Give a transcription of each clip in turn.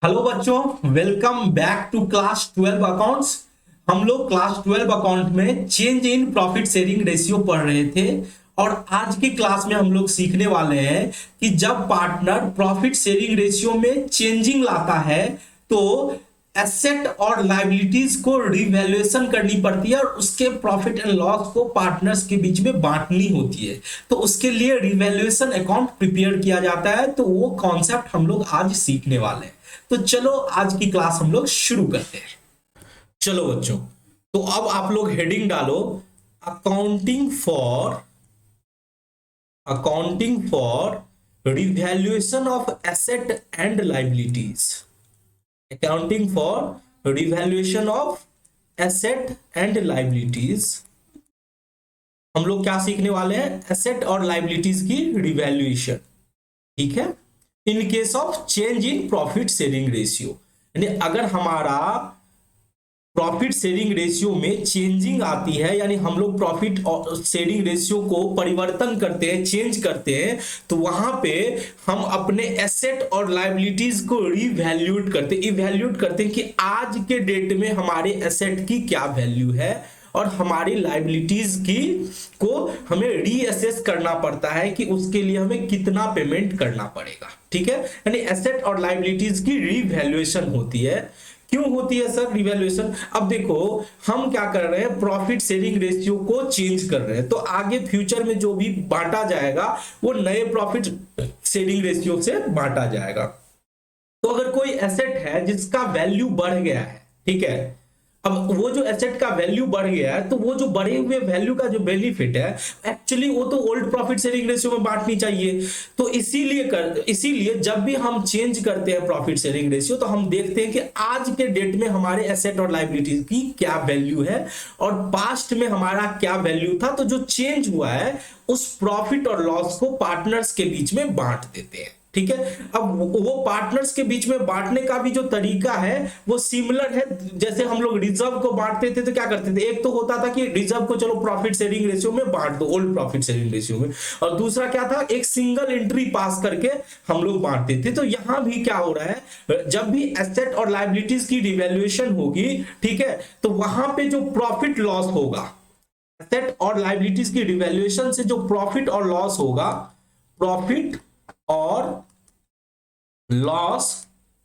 Hello बच्चों, welcome back to class 12 accounts. हम लोग क्लास 12 अकाउंट में change in profit sharing ratio पढ़ रहे थे और आज की क्लास में हम लोग सीखने वाले हैं कि जब पार्टनर प्रॉफिट शेयरिंग रेशियो में चेंजिंग लाता है तो एसेट और लायबिलिटीज को रिवैल्यूएशन करनी पड़ती है और उसके प्रॉफिट एंड लॉस को पार्टनर्स के बीच में बांटनी होती है। तो उसके लिए रिवैल्यूएशन अकाउंट प्रिपेयर किया जाता है। तो वो कॉन्सेप्ट हम लोग आज सीखने वाले हैं। तो चलो आज की क्लास हम लोग शुरू करते हैं। चलो बच्चों, तो अब आप लोग हेडिंग डालो accounting for revaluation of asset and liabilities. Accounting for revaluation of asset and liabilities. हम लोग क्या सीखने वाले हैं? एसेट और लायबिलिटीज की रिवैल्यूएशन। ठीक है, in case of change in profit sharing ratio, यानी अगर हमारा प्रॉफिट शेयरिंग रेशियो में चेंजिंग आती है, यानी हम लोग प्रॉफिट शेयरिंग रेशियो को परिवर्तन करते हैं, चेंज करते हैं, तो वहां पे हम अपने एसेट और लायबिलिटीज को रिवैल्यूएट करते हैं कि आज के डेट में हमारे एसेट की क्या वैल्यू है और हमारी लायबिलिटीज की को हमें रीअसेस करना पड़ता है कि उसके लिए हमें कितना पेमेंट करना पड़ेगा। ठीक है, यानी एसेट और लायबिलिटीज की रिवैल्यूएशन होती है। क्यों होती है सर रिवैल्यूएशन? अब देखो, हम क्या कर रहे हैं, प्रॉफिट शेयरिंग रेशियो को चेंज कर रहे हैं, तो आगे फ्यूचर में जो भी बांटा जाएगा वो नए प्रॉफिट शेयरिंग रेशियो से बांटा जाएगा। तो अगर कोई एसेट है जिसका वैल्यू बढ़ गया है, ठीक है, अब वो जो एसेट का वैल्यू बढ़ गया है तो वो जो बढ़े हुए वैल्यू का जो बेनिफिट है एक्चुअली वो तो ओल्ड प्रॉफिट शेयरिंग रेशियो में बांटनी चाहिए। तो इसीलिए जब भी हम चेंज करते हैं प्रॉफिट शेयरिंग रेशियो तो हम देखते हैं कि आज के डेट में हमारे एसेट और लायबिलिटीज की क्या वैल्यू है और पास्ट में हमारा क्या वैल्यू था। तो जो चेंज हुआ है उस प्रॉफिट और लॉस को पार्टनर्स के बीच में बांट देते हैं। ठीक है, अब वो पार्टनर्स के बीच में बांटने का भी जो तरीका है वो सिमिलर है। जैसे हम लोग रिजर्व को बांटते थे तो क्या करते थे, एक तो होता था कि रिजर्व को चलो प्रॉफिट शेयरिंग रेशियो में बांट दो, ओल्ड प्रॉफिट शेयरिंग रेशियो में, और दूसरा क्या था, एक सिंगल एंट्री पास करके हम लोग बांटते थे। तो यहां भी क्या हो रहा है, जब भी एसेट और लायबिलिटीज की रिवैल्यूएशन होगी, ठीक है, तो वहां पे जो प्रॉफिट लॉस होगा, एसेट और लायबिलिटीज की रिवैल्यूएशन से जो प्रॉफिट और लॉस होगा, प्रॉफिट और लॉस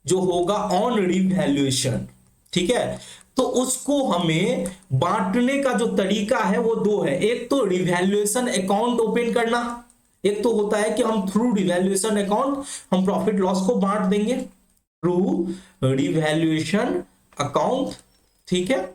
जो होगा ऑन रिवैल्यूएशन, ठीक है, तो उसको हमें बांटने का जो तरीका है वो दो है। एक तो रिवैल्यूएशन अकाउंट ओपन करना, एक तो होता है कि हम थ्रू रिवैल्यूएशन अकाउंट हम प्रॉफिट लॉस को बांट देंगे थ्रू रिवैल्यूएशन अकाउंट। ठीक है,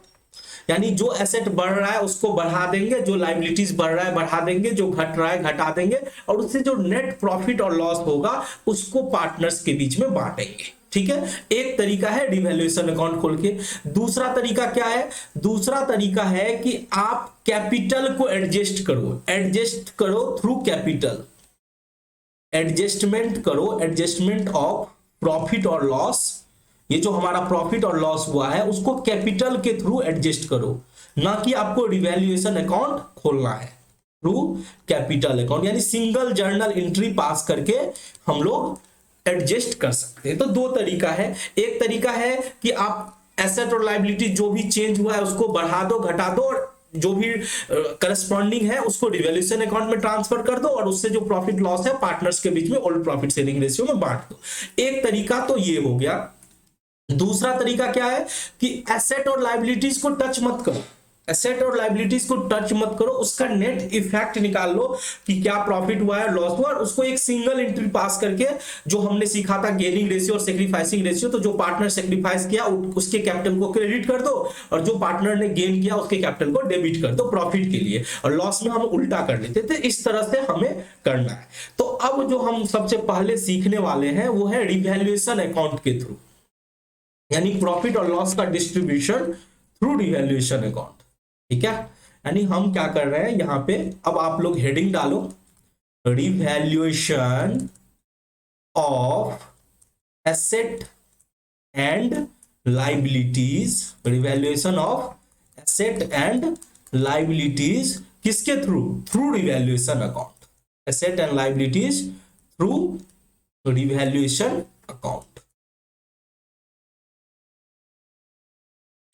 यानी जो एसेट बढ़ रहा है उसको बढ़ा देंगे, जो लायबिलिटीज बढ़ रहा है बढ़ा देंगे, जो घट रहा है घटा देंगे, और उससे जो नेट प्रॉफिट और लॉस होगा उसको पार्टनर्स के बीच में बांटेंगे। ठीक है, एक तरीका है रिवैल्यूएशन अकाउंट खोल के। दूसरा तरीका क्या है? दूसरा तरीका है कि आप कैपिटल को एडजस्ट करो through capital, adjustment of profit और लॉस। ये जो हमारा प्रॉफिट और लॉस हुआ है उसको कैपिटल के थ्रू एडजस्ट करो, ना कि आपको रिवैल्यूएशन अकाउंट खोलना है। थ्रू कैपिटल अकाउंट यानी सिंगल जर्नल एंट्री पास करके हम लोग एडजस्ट कर सकते हैं। तो दो तरीका है। एक तरीका है कि आप एसेट और लायबिलिटी जो भी चेंज हुआ है उसको बढ़ा दो, घटा दो, और जो भी करस्पॉन्डिंग है उसको रिवैल्यूएशन अकाउंट में ट्रांसफर कर दो, और उससे जो प्रॉफिट लॉस है पार्टनर्स के बीच में ओल्ड प्रॉफिट शेयरिंग रेशियो में बांट दो। एक तरीका तो ये हो गया। दूसरा तरीका क्या है कि एसेट और लायबिलिटीज को टच मत करो, एसेट और लायबिलिटीज को टच मत करो, उसका नेट इफेक्ट निकाल लो कि क्या प्रॉफिट हुआ है, लॉस हुआ, और उसको एक सिंगल एंट्री पास करके, जो हमने सीखा था गेनिंग रेशियो और सेक्रीफाइसिंग रेशियो, तो जो पार्टनर सेक्रीफाइस किया उसके कैपिटल को क्रेडिट कर दो और जो पार्टनर ने गेन किया उसके कैपिटल को डेबिट कर दो प्रॉफिट के लिए, और लॉस में हम उल्टा कर लेते थे। इस तरह से हमें करना है। तो अब जो हम सबसे पहले सीखने वाले हैं वो है रिवैल्यूएशन अकाउंट के थ्रू, यानी प्रॉफिट और लॉस का डिस्ट्रीब्यूशन थ्रू रिवैल्यूएशन अकाउंट। ठीक है, यानी हम क्या कर रहे हैं यहां पे, अब आप लोग हेडिंग डालो revaluation of asset and liabilities, revaluation of asset and liabilities किसके through? Through revaluation account, asset and liabilities through revaluation account.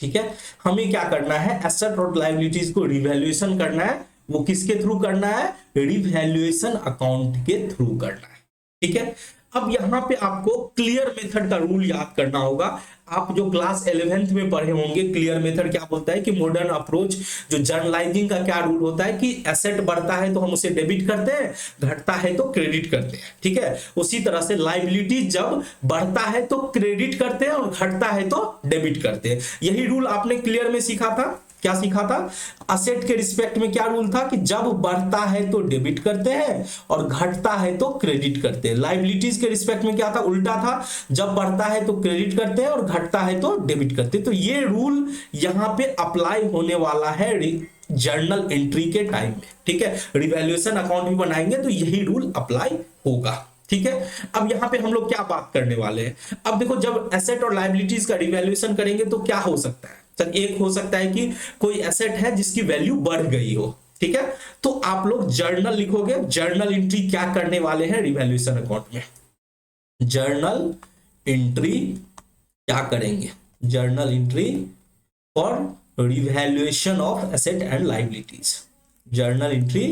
ठीक है, हमें क्या करना है, एसेट और लायबिलिटीज को रिवैल्यूएशन करना है। वो किसके थ्रू करना है, रिवैल्यूएशन अकाउंट के थ्रू करना है। ठीक है, अब यहां पे आपको क्लियर मेथड का रूल याद करना होगा। आप जो क्लास 11th में पढ़े होंगे, क्लियर मेथड क्या बोलता है कि मॉडर्न अप्रोच, जो जर्नलाइजिंग का क्या रूल होता है कि एसेट बढ़ता है तो हम उसे डेबिट करते हैं, घटता है तो क्रेडिट करते हैं। ठीक है, उसी तरह से लायबिलिटी जब बढ़ता है तो क्रेडिट करते हैं और घटता है तो डेबिट करते हैं। यही रूल आपने क्लियर में सीखा था। क्या सीखा था, असेट के रिस्पेक्ट में क्या रूल था कि जब बढ़ता है तो डेबिट करते हैं और घटता है तो क्रेडिट करते हैं। लायबिलिटीज के रिस्पेक्ट में क्या था, उल्टा था, जब बढ़ता है तो क्रेडिट करते हैं और घटता है तो डेबिट करते हैं। तो ये रूल यहां पे अप्लाई होने वाला है जर्नल एंट्री के टाइम में। ठीक है, रिवैल्यूएशन अकाउंट भी बनाएंगे तो यही रूल अप्लाई होगा। ठीक है, अब यहां पे हम लोग क्या बात करने वाले हैं, अब देखो जब एसेट और लायबिलिटीज का रिवैल्यूएशन करेंगे तो क्या हो सकता है, एक हो सकता है कि कोई एसेट है जिसकी वैल्यू बढ़ गई हो। ठीक है, तो आप लोग जर्नल लिखोगे, जर्नल एंट्री क्या करने वाले हैं रिवैल्यूएशन अकाउंट में, जर्नल एंट्री क्या करेंगे, journal entry for revaluation of asset and liabilities, journal entry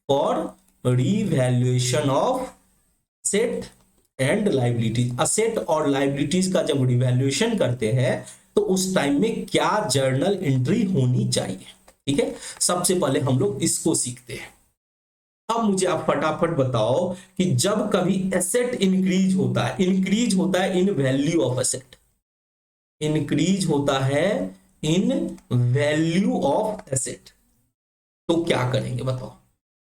for revaluation of asset and liabilities. Asset और लायबिलिटीज का जब रिवैल्यूएशन करते हैं तो उस टाइम में क्या जर्नल एंट्री होनी चाहिए। ठीक है, सबसे पहले हम लोग इसको सीखते हैं। अब मुझे आप फटाफट बताओ कि जब कभी एसेट इंक्रीज होता है, इंक्रीज होता है इन वैल्यू ऑफ एसेट, इंक्रीज होता है इन वैल्यू ऑफ एसेट, तो क्या करेंगे बताओ।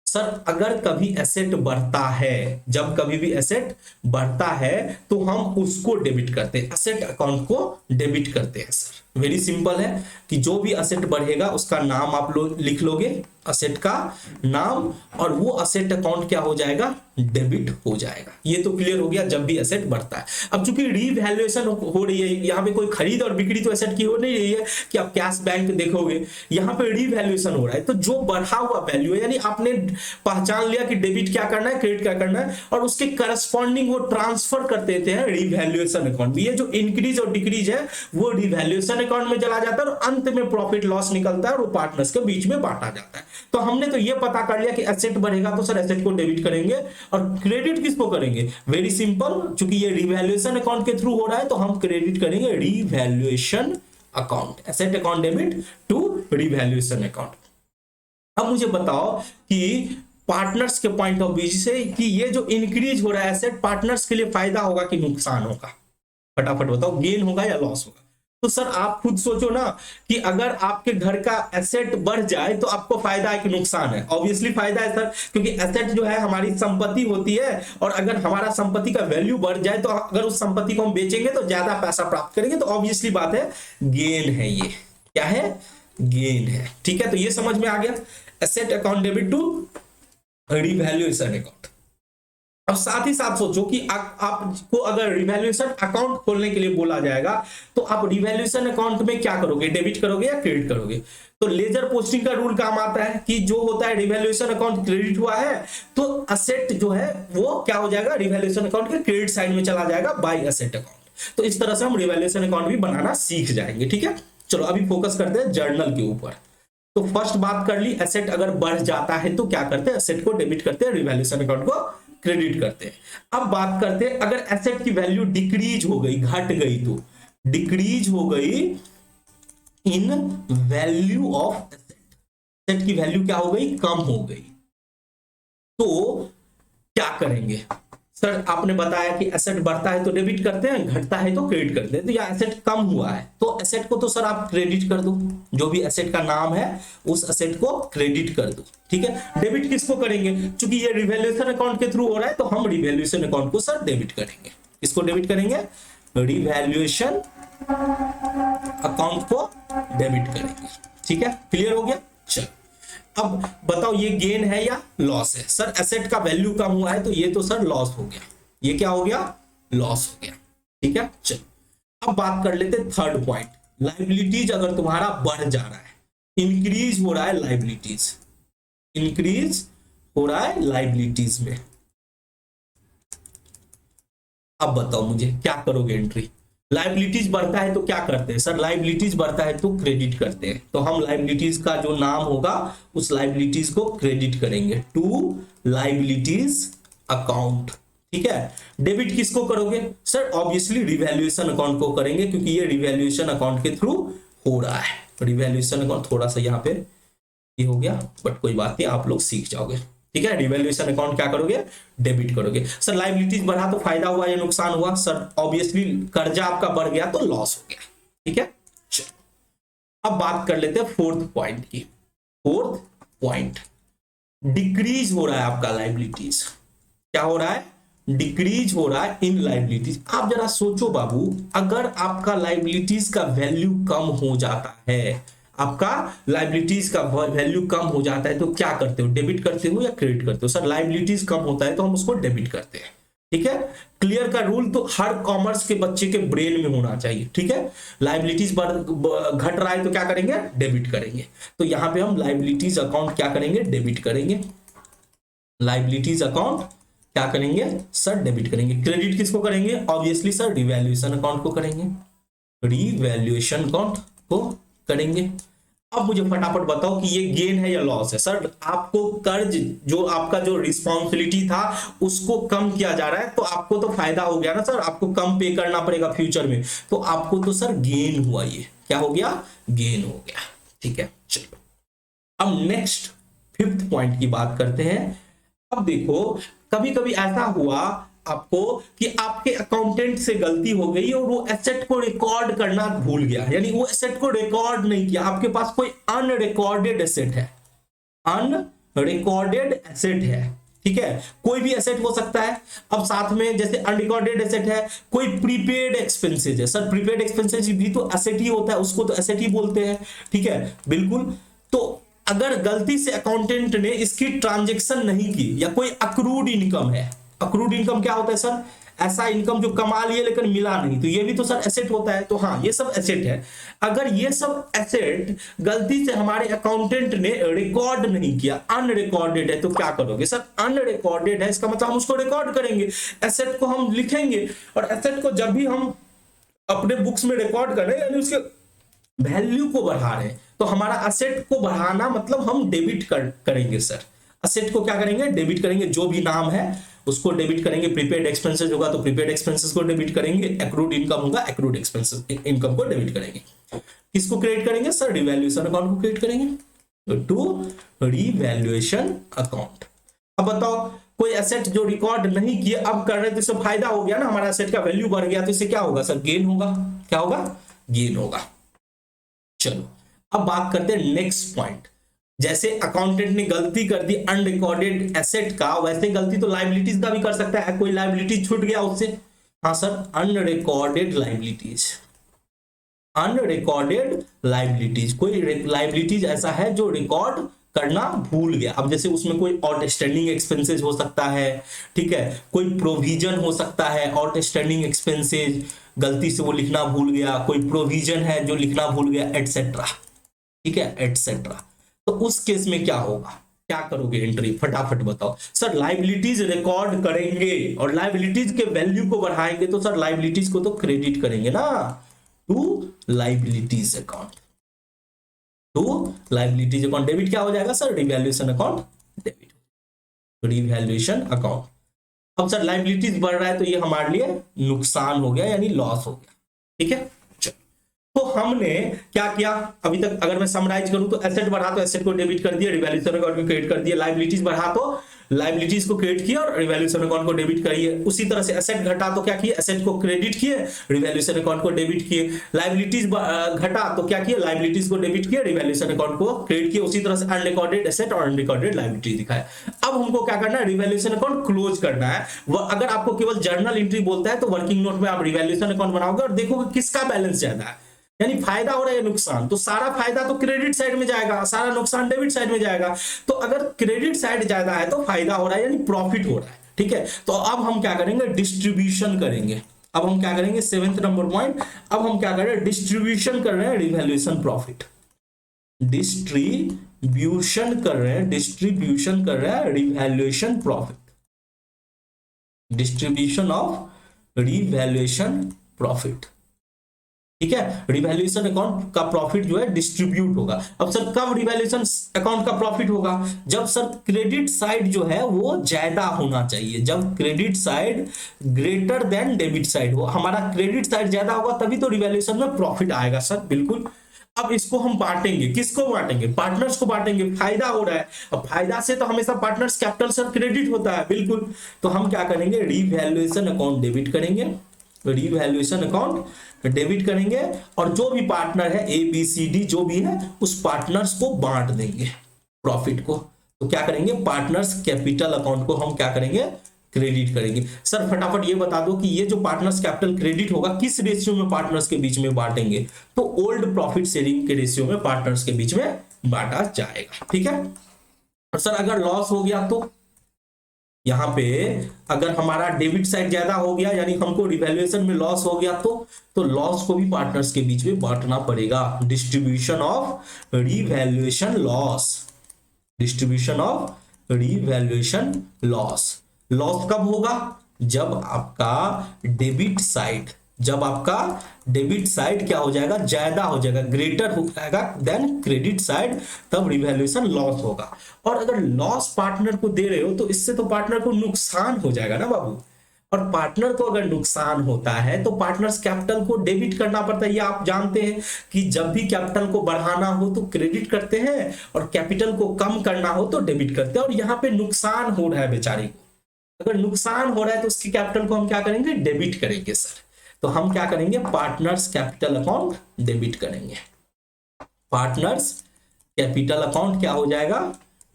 सर अगर कभी एसेट बढ़ता है, जब कभी भी एसेट बढ़ता है तो हम उसको डेबिट करते हैं, एसेट अकाउंट को डेबिट करते हैं। सर वेरी सिंपल है कि जो भी एसेट बढ़ेगा उसका नाम आप लोग लिख लोगे, एसेट का नाम, और वो एसेट अकाउंट क्या हो जाएगा, डेबिट हो जाएगा। ये तो क्लियर हो गया जब भी एसेट बढ़ता है। अब चूंकि रीवैल्यूएशन हो रही है, यहाँ पे कोई खरीद और बिक्री तो एसेट की हो नहीं रही है कि आप कैश बैंक देखोगे, यहाँ पे रीवैल्यूएशन हो रहा है। तो जो बढ़ा हुआ वैल्यू है, यानी आपने पहचान लिया कि डेबिट क्या करना है, क्रेडिट क्या करना है, और उसके करस्पॉन्डिंग वो ट्रांसफर कर देते हैं रीवैल्यूएशन अकाउंट में। ये जो इंक्रीज और डिक्रीज है वो रीवैल्यूएशन अकाउंट में चला जाता है और अंत में प्रॉफिट लॉस निकलता है और वो पार्टनर्स के बीच में बांटा जाता है। तो हमने तो ये पता कर लिया कि एसेट बढ़ेगा तो सर एसेट को डेबिट करेंगे, और क्रेडिट किसको करेंगे, वेरी सिंपल, चूंकि ये रिवैल्यूएशन अकाउंट के थ्रू हो रहा है तो हम क्रेडिट करेंगे revaluation account, asset account debit to revaluation account. अब मुझे बताओ कि पार्टनर्स के पॉइंट ऑफ व्यू से कि ये जो इंक्रीज हो रहा है एसेट, पार्टनर्स के लिए फायदा होगा कि नुकसान होगा, फटाफट बताओ, गेन होगा या लॉस होगा। तो सर आप खुद सोचो ना कि अगर आपके घर का एसेट बढ़ जाए तो आपको फायदा है कि नुकसान है। ऑब्वियसली फायदा है सर, क्योंकि एसेट जो है हमारी संपत्ति होती है, और अगर हमारा संपत्ति का वैल्यू बढ़ जाए तो अगर उस संपत्ति को हम बेचेंगे तो ज्यादा पैसा प्राप्त करेंगे, तो ऑब्वियसली बात है गेन है। ये क्या है, गेन है। ठीक है, तो ये समझ में आ गया, asset account debit to revaluation account. अब साथ ही साथ सोचो कि आपको अगर रिवैल्यूएशन अकाउंट खोलने के लिए बोला जाएगा तो आप रिवैल्यूएशन अकाउंट में क्या करोगे, डेबिट करोगे या क्रेडिट करोगे। तो लेजर पोस्टिंग का रूल काम आता है कि जो होता है रिवैल्यूएशन अकाउंट क्रेडिट हुआ है तो असेट जो है वो क्या हो जाएगा, रिवैल्यूएशन अकाउंट के क्रेडिट साइड में चला जाएगा बाय असेट अकाउंट। तो इस तरह से हम रिवैल्यूएशन अकाउंट भी बनाना सीख जाएंगे। ठीक है, चलो अभी फोकस करते हैं जर्नल के ऊपर। तो फर्स्ट बात कर ली, एसेट अगर बढ़ जाता है तो क्या करते हैं, एसेट को डेबिट करते हैं, रिवैल्यूएशन अकाउंट को क्रेडिट करते हैं। अब बात करते हैं अगर एसेट की वैल्यू डिक्रीज हो गई, घट गई, तो डिक्रीज हो गई इन वैल्यू ऑफ एसेट, एसेट की वैल्यू क्या हो गई, कम हो गई, तो क्या करेंगे। सर आपने बताया कि एसेट बढ़ता है तो डेबिट करते हैं, घटता है तो क्रेडिट करते हैं। तो यह एसेट कम हुआ है तो एसेट को तो सर आप क्रेडिट कर दो, जो भी एसेट का नाम है उस एसेट को क्रेडिट कर दो। ठीक है, डेबिट किसको करेंगे, क्योंकि ये रिवैल्यूएशन अकाउंट के थ्रू हो रहा है तो हम रिवैल्यूएशन अकाउंट को सर डेबिट करेंगे। इसको डेबिट करेंगे, रिवैल्यूएशन अकाउंट को डेबिट करेंगे। ठीक है, क्लियर हो गया। चलो अब बताओ ये गेन है या लॉस है। सर एसेट का वैल्यू कम हुआ है तो ये तो सर लॉस हो गया, ये क्या हो गया, लॉस हो गया। ठीक है, चलो अब बात कर लेते थर्ड पॉइंट, लायबिलिटीज अगर तुम्हारा बढ़ जा रहा है, इंक्रीज हो रहा है लायबिलिटीज, इंक्रीज हो रहा है लायबिलिटीज में, अब बताओ मुझे क्या करोगे एंट्री। लाइबिलिटीज बढ़ता है तो क्या करते हैं सर, लाइबिलिटीज बढ़ता है तो क्रेडिट करते हैं, तो हम लाइबिलिटीज का जो नाम होगा उस लाइबिलिटीज को क्रेडिट करेंगे टू लाइबिलिटीज अकाउंट। ठीक है, डेबिट किसको करोगे सर, ऑब्वियसली रिवैल्यूएशन अकाउंट को करेंगे, क्योंकि ये रिवैल्यूएशन अकाउंट के थ्रू हो रहा है। रिवैल्यूएशन अकाउंट थोड़ा सा यहाँ पे ये हो गया, बट कोई बात नहीं, आप लोग सीख जाओगे। ठीक है, रिवैल्यूएशन अकाउंट क्या करोगे, डेबिट करोगे। सर लाइबिलिटीज बढ़ा तो फायदा हुआ या नुकसान हुआ सर, ऑब्वियसली कर्जा आपका बढ़ गया तो लॉस हो गया। ठीक है, चलो अब बात कर लेते हैं फोर्थ पॉइंट की। फोर्थ पॉइंट, डिक्रीज हो रहा है आपका लाइबिलिटीज। क्या हो रहा है, डिक्रीज हो रहा है इन लाइबिलिटीज। आप जरा सोचो बाबू, अगर आपका लाइबिलिटीज का वैल्यू कम हो जाता है, आपका लाइबिलिटीज का वैल्यू कम हो जाता है तो क्या करते हो, डेबिट करते हो या क्रेडिट करते हो सर, लाइबिलिटीज कम होता है तो हम उसको डेबिट करते हैं। ठीक है, क्लियर का रूल तो हर कॉमर्स के बच्चे के ब्रेन में होना चाहिए। ठीक है, लाइबिलिटीज घट रहा है तो क्या करेंगे, डेबिट करेंगे। तो यहां पे हम लाइबिलिटीज अकाउंट क्या करेंगे, डेबिट करेंगे। लाइबिलिटीज अकाउंट क्या करेंगे सर, डेबिट करेंगे। क्रेडिट किसको करेंगे, ऑब्वियसली सर रिवैल्यूएशन अकाउंट को करेंगे, रिवैल्यूएशन अकाउंट को करेंगे। अब मुझे फटाफट बताओ कि ये गेन है या लॉस है सर, आपको कर्ज जो आपका जो रिस्पॉन्सिबिलिटी था उसको कम किया जा रहा है तो आपको तो फायदा हो गया ना सर, आपको कम पे करना पड़ेगा फ्यूचर में, तो आपको तो सर गेन हुआ, ये क्या हो गया, गेन हो गया। ठीक है, चलो अब नेक्स्ट फिफ्थ पॉइंट की बात करते हैं। अब देखो, कभी कभी ऐसा हुआ आपको कि आपके अकाउंटेंट से गलती हो गई और वो एसेट को रिकॉर्ड करना भूल गया, यानी वो एसेट को रिकॉर्ड नहीं किया, आपके पास कोई अनरिकॉर्डेड एसेट है, अनरिकॉर्डेड एसेट है। ठीक है, कोई भी एसेट हो सकता है। अब साथ में जैसे अनरिकॉर्डेड एसेट है, कोई प्रीपेड एक्सपेंसेस है सर, प्रीपेड एक्सपेंसेस भी तो एसेट ही होता है, उसको तो एसेट ही बोलते हैं। ठीक है, बिल्कुल। तो अगर गलती से अकाउंटेंट ने इसकी ट्रांजैक्शन नहीं की या कोई अक्रूड इनकम है, अक्रूड इनकम क्या होता है सर, ऐसा इनकम जो कमा लिए लेकिन मिला नहीं, तो ये भी तो सर एसेट होता है। तो हाँ, ये सब एसेट है। अगर ये सब एसेट गलती से हमारे अकाउंटेंट ने रिकॉर्ड नहीं किया, अनरिकॉर्डेड है, तो क्या करोगे सर, अनरिकॉर्डेड है इसका मतलब हम उसको रिकॉर्ड करेंगे, एसेट को हम लिखेंगे, और एसेट को जब भी हम अपने बुक्स में रिकॉर्ड कर रहे हैं यानी उसके वैल्यू को बढ़ा रहे हैं, तो हमारा असेट को बढ़ाना मतलब हम डेबिट करेंगे सर, असेट को क्या करेंगे, डेबिट करेंगे। जो भी नाम है उसको डेबिट करेंगे। प्रीपेड एक्सपेंसेस होगा तो प्रीपेड एक्सपेंसेस को डेबिट करेंगे, एक्रूड इनकम होगा एक्रूड एक्सपेंसेस इनकम को डेबिट करेंगे। किसको क्रिएट करेंगे सर, रिवैल्यूएशन अकाउंट को क्रिएट करेंगे, टू रिवैल्यूएशन अकाउंट। अब बताओ, कोई एसेट जो रिकॉर्ड नहीं किया अब कर रहे तो इससे फायदा हो गया ना, हमारा एसेट का वैल्यू बढ़ गया, तो इससे क्या होगा सर, गेन होगा। क्या होगा, गेन होगा। चलो अब बात करते हैं नेक्स्ट पॉइंट। जैसे अकाउंटेंट ने गलती कर दी अनरिकॉर्डेड एसेट का, वैसे गलती तो लायबिलिटीज का भी कर सकता है, कोई लायबिलिटी छूट गया उससे। हाँ sir, unrecorded liabilities, unrecorded liabilities, कोई लायबिलिटीज ऐसा है जो रिकॉर्ड करना भूल गया। अब जैसे उसमें कोई आउटस्टैंडिंग एक्सपेंसेस हो सकता है, ठीक है, कोई प्रोविजन हो सकता है, आउटस्टैंडिंग एक्सपेंसेस गलती से वो लिखना भूल गया, कोई प्रोविजन है जो लिखना भूल गया, एटसेट्रा। ठीक है, एटसेट्रा। तो उस केस में क्या होगा, क्या करोगे एंट्री, फटाफट बताओ सर। लायबिलिटीज रिकॉर्ड करेंगे और लायबिलिटीज के वैल्यू को बढ़ाएंगे तो सर लायबिलिटीज को तो क्रेडिट करेंगे ना, to liabilities account, to liabilities account. Debit क्या हो जाएगा sir, revaluation account debit, revaluation account. अब सर लायबिलिटीज बढ़ रहा है तो ये हमारे लिए नुकसान हो गया, यानी लॉस हो गया। ठीक है, तो हमने क्या किया अभी तक, अगर मैं समराइज करूं तो एसेट बढ़ा तो एसेट को डेबिट कर दिया, रिवैल्यूएशन अकाउंट को क्रेडिट कर दिया, लायबिलिटीज बढ़ा तो लायबिलिटीज को क्रेडिट किया और रिवैल्यूएशन अकाउंट को डेबिट करिए। उसी तरह से एसेट घटा तो क्या किए, एसेट को क्रेडिट किए, रिवैल्यूएशन अकाउंट को डेबिट किए। लायबिलिटीज घटा तो क्या किए, लायबिलिटीज को डेबिट किए, रिवैल्यूएशन अकाउंट को क्रेडिट किए। उसी तरह से अनरिकॉर्डेड एसेट और अनरिकॉर्डेड लायबिलिटी दिखाए। अब हमको क्या करना है, रिवैल्यूएशन अकाउंट क्लोज करना है। अगर आपको केवल जर्नल एंट्री बोलता है तो वर्किंग नोट में आप रिवैल्यूएशन अकाउंट बनाओगे और देखोगे किसका बैलेंस ज्यादा है, यानी फायदा हो रहा है नुकसान, तो सारा फायदा तो क्रेडिट साइड में जाएगा, सारा नुकसान डेबिट साइड में जाएगा। तो अगर क्रेडिट साइड ज्यादा है तो फायदा हो रहा है, यानी प्रॉफिट हो रहा है। ठीक है, तो अब हम क्या करेंगे, डिस्ट्रीब्यूशन करेंगे। अब हम क्या करेंगे, 7th नंबर पॉइंट, अब हम क्या कर रहे हैं, डिस्ट्रीब्यूशन कर रहे हैं रिवैल्यूएशन प्रॉफिट, डिस्ट्रीब्यूशन कर रहे हैं, डिस्ट्रीब्यूशन कर रहे हैं revaluation profit, distribution of revaluation profit. ठीक है, रिवैल्यूएशन अकाउंट का प्रॉफिट जो है डिस्ट्रीब्यूट होगा। अब सर कब रिवैल्यूएशन अकाउंट का प्रॉफिट होगा? जब सर क्रेडिट साइड जो है वो ज्यादा होना चाहिए, जब credit side greater than debit side हो, हमारा क्रेडिट साइड ज्यादा होगा तभी तो रिवैल्यूएशन में प्रॉफिट आएगा सर, बिल्कुल। अब इसको हम बांटेंगे, किसको बांटेंगे? पार्टनर्स को बांटेंगे, फायदा हो रहा है। अब फायदा से तो हमेशा पार्टनर्स कैपिटल सर क्रेडिट होता है, बिल्कुल। तो हम क्या करेंगे? रिवैल्यूएशन अकाउंट डेबिट करेंगे, रिवैल्यूएशन अकाउंट डेबिट करेंगे, और जो भी पार्टनर है ए बी सी डी जो भी है उस पार्टनर्स को बांट देंगे प्रॉफिट को। तो क्या करेंगे? पार्टनर्स कैपिटल अकाउंट को हम क्या करेंगे? क्रेडिट करेंगे। सर फटाफट ये बता दो कि ये जो पार्टनर्स कैपिटल क्रेडिट होगा किस रेशियो में पार्टनर्स के बीच में बांटेंगे? तो ओल्ड प्रॉफिट शेयरिंग के रेशियो में पार्टनर्स के बीच में बांटा जाएगा, ठीक है। और सर अगर लॉस हो गया तो यहां पे अगर हमारा डेबिट साइड ज्यादा हो गया, यानी हमको रिवैल्यूएशन में लॉस हो गया, तो लॉस को भी पार्टनर्स के बीच में बांटना पड़ेगा। Distribution of revaluation loss, distribution of revaluation loss. Loss कब होगा? जब आपका डेबिट साइड, जब आपका डेबिट साइड क्या हो जाएगा? ज्यादा हो जाएगा, ग्रेटर हो जाएगा देन क्रेडिट साइड, तब रिवैल्यूएशन लॉस होगा। और अगर लॉस पार्टनर को दे रहे हो तो इससे तो पार्टनर को नुकसान हो जाएगा ना बाबू। और पार्टनर को अगर नुकसान होता है तो पार्टनर्स कैपिटल को डेबिट करना पड़ता है। ये आप जानते हैं कि जब भी कैपिटल को बढ़ाना हो तो क्रेडिट करते हैं, और कैपिटल को कम करना हो तो डेबिट करते हैं। और यहाँ पे नुकसान हो रहा है बेचारे को, अगर नुकसान हो रहा है तो उसकी कैपिटल को हम क्या करेंगे? डेबिट करेंगे सर। तो हम क्या करेंगे? पार्टनर्स कैपिटल अकाउंट डेबिट करेंगे। पार्टनर्स कैपिटल अकाउंट क्या हो जाएगा?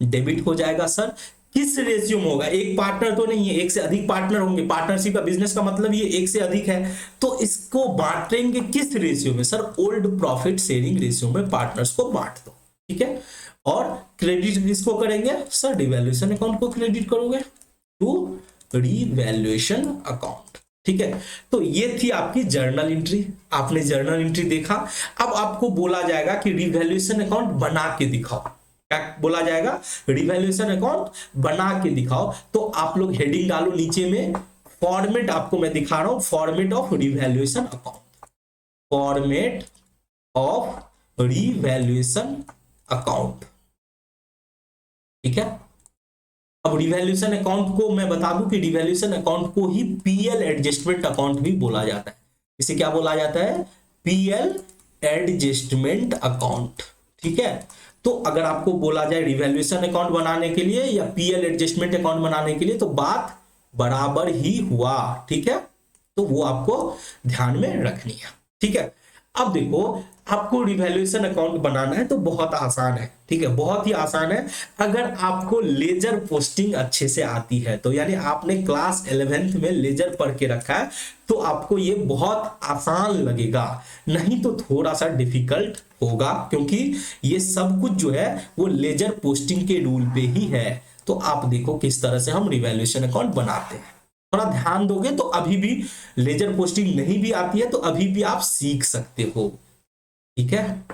डेबिट हो जाएगा सर। किस रेशियो में होगा? एक पार्टनर तो नहीं है, एक से अधिक पार्टनर होंगे। पार्टनरशिप का बिजनेस का मतलब ये एक से अधिक है, तो इसको बांटेंगे किस रेशियो में? Sir old profit sharing ratio में पार्टनर्स को बांट दो, ठीक है। और क्रेडिट किसको करेंगे? सर रिवैल्यूएशन अकाउंट को क्रेडिट करोगे टू रिवैल्यूएशन अकाउंट, ठीक है। तो ये थी आपकी जर्नल एंट्री, आपने जर्नल एंट्री देखा। अब आपको बोला जाएगा कि रिवैल्यूएशन अकाउंट बना के दिखाओ। क्या बोला जाएगा? रिवैल्यूएशन अकाउंट बना के दिखाओ। तो आप लोग हेडिंग डालो नीचे में, फॉर्मेट आपको मैं दिखा रहा हूं, format of revaluation account, format of revaluation account, ठीक है। अब रिवैल्यूएशन अकाउंट को मैं बता दूं कि रिवैल्यूएशन अकाउंट को ही पीएल एडजस्टमेंट अकाउंट भी बोला जाता है। इसे क्या बोला जाता है? पीएल एडजस्टमेंट अकाउंट, ठीक है। तो अगर आपको बोला जाए रिवैल्यूएशन अकाउंट बनाने के लिए या पीएल एडजस्टमेंट अकाउंट बनाने के लिए, तो बात बराबर ही हुआ, ठीक है। तो वो आपको ध्यान में रखनी है, ठीक है। अब देखो, आपको रिवैल्यूएशन अकाउंट बनाना है तो बहुत आसान है, ठीक है, बहुत ही आसान है। अगर आपको लेजर पोस्टिंग अच्छे से आती है तो, यानी आपने क्लास 11th में लेजर पढ़ के रखा है, तो आपको ये बहुत आसान लगेगा। नहीं तो थोड़ा सा डिफिकल्ट होगा, क्योंकि ये सब कुछ जो है वो लेजर पोस्टिंग के रूल पे ही है। तो आप देखो किस तरह से हम रिवैल्यूएशन अकाउंट बनाते हैं, थोड़ा ध्यान दोगे तो अभी भी लेजर पोस्टिंग नहीं भी आती है तो अभी भी आप सीख सकते हो, ठीक है।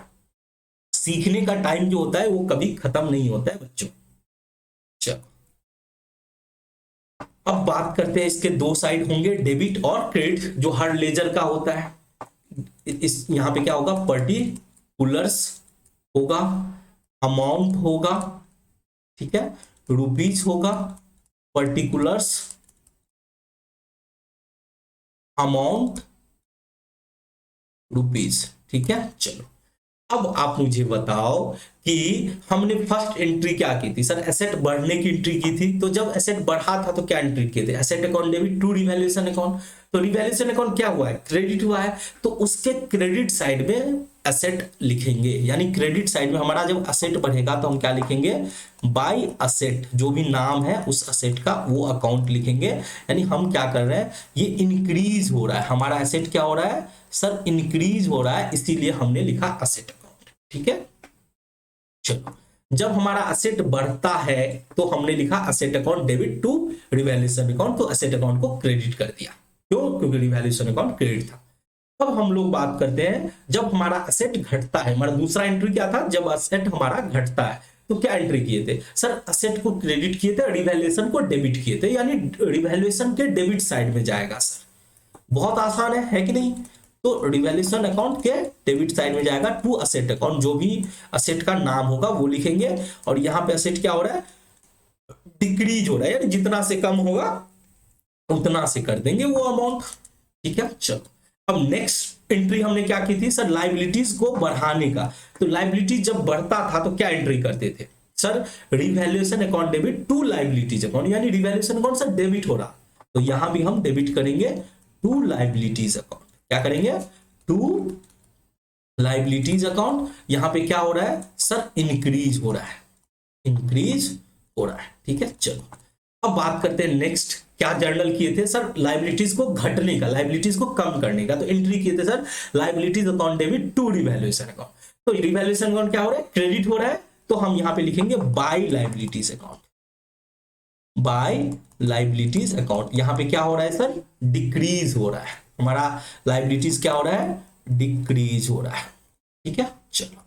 सीखने का टाइम जो होता है वो कभी खत्म नहीं होता है बच्चों। चलो अब बात करते हैं, इसके दो साइड होंगे, डेबिट और क्रेडिट, जो हर लेजर का होता है। इस यहां पे क्या होगा? पर्टिकुलर्स होगा, अमाउंट होगा, ठीक है, रुपीज होगा, पर्टिकुलर्स, अमाउंट, रुपीज, ठीक है। चलो अब आप मुझे बताओ कि हमने फर्स्ट एंट्री क्या की थी? सर एसेट बढ़ने की एंट्री की थी। तो जब एसेट बढ़ा था तो क्या एंट्री किए थे? Asset account debit to revaluation account. तो रिवैल्यूएशन अकाउंट क्या हुआ है? क्रेडिट हुआ है, तो उसके क्रेडिट साइड में एसेट लिखेंगे। यानी क्रेडिट साइड में हमारा जब एसेट बढ़ेगा तो हम क्या लिखेंगे? बाय एसेट, जो भी नाम है उस एसेट का वो अकाउंट लिखेंगे। यानी हम क्या कर रहे हैं? ये इंक्रीज हो रहा है, हमारा एसेट क्या हो रहा है? सर इंक्रीज हो रहा है, इसीलिए हमने लिखा एसेट अकाउंट, ठीक है। चलो जब हमारा एसेट बढ़ता है तो हमने लिखा asset account debit to revaluation account, तो एसेट अकाउंट को क्रेडिट कर दिया। क्यों? क्योंकि रिवैल्यूएशन अकाउंट क्रेडिट था। अब हम लोग बात करते हैं जब हमारा एसेट घटता है। हमारा दूसरा एंट्री क्या था? जब एसेट हमारा घटता है तो क्या एंट्री किए थे? सर एसेट को क्रेडिट किए थे, रिवैल्यूएशन को डेबिट किए थे, यानी रिवैल्यूएशन के डेबिट साइड में जाएगा। सर बहुत आसान है कि नहीं? तो रिवैल्यूएशन अकाउंट के डेबिट साइड में जाएगा टू असेट अकाउंट, जो भी असेट का नाम होगा वो लिखेंगे, और यहाँ पे असेट क्या हो रहा है, डिक्रीज हो रहा है, यानी जितना से कम होगा उतना से कर देंगे वो अमाउंट। ठीक है, चलो अब नेक्स्ट एंट्री हमने क्या की थी सर, लाइबिलिटीज को बढ़ाने का। तो लाइबिलिटीज जब बढ़ता था तो क्या एंट्री करते थे sir, revaluation account debit to liabilities account, यानी रिवैल्यूएशन अकाउंट सर डेबिट हो रहा, तो यहां भी हम डेबिट करेंगे टू लाइबिलिटीज अकाउंट। क्या करेंगे, टू लाइबिलिटीज अकाउंट। यहां पे क्या हो रहा है सर, इंक्रीज हो रहा है, इंक्रीज हो रहा है। ठीक है, चलो अब बात करते हैं नेक्स्ट, क्या जर्नल किए थे सर, लाइबिलिटीज को घटने का, लाइबिलिटीज को कम करने का। तो एंट्री किए थे sir, liabilities account debit to revaluation account. तो रिवैल्यूएशन अकाउंट क्या हो रहा है, क्रेडिट हो रहा है, तो हम यहां पे लिखेंगे by liabilities account, by liabilities account. यहां पे क्या हो रहा है सर, डिक्रीज हो रहा है, हमारा लाइबिलिटीज क्या हो रहा है, डिक्रीज हो रहा है। ठीक है, चलो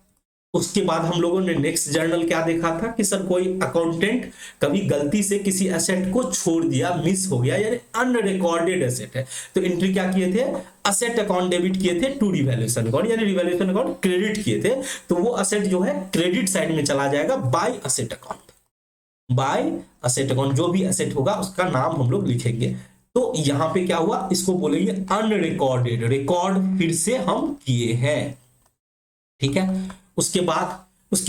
उसके बाद हम लोगों ने नेक्स्ट जर्नल क्या देखा था कि सर कोई अकाउंटेंट कभी गलती से किसी एसेट को छोड़ दिया, मिस हो गया, यानी अनरिकॉर्डेड एसेट है, तो एंट्री क्या किए थे, असेट अकाउंट डेबिट किए थे टू रिवैल्यूएशन अकाउंट, यानी रिवैल्यूएशन अकाउंट क्रेडिट किए थे, तो वो असेट जो है क्रेडिट साइड में चला जाएगा by asset account, by asset account. जो भी एसेट होगा उसका नाम हम लोग लिखेंगे। तो यहां पे क्या हुआ, इसको बोलेंगे अनरिकॉर्डेड, रिकॉर्ड फिर से हम किए हैं। ठीक है, उसके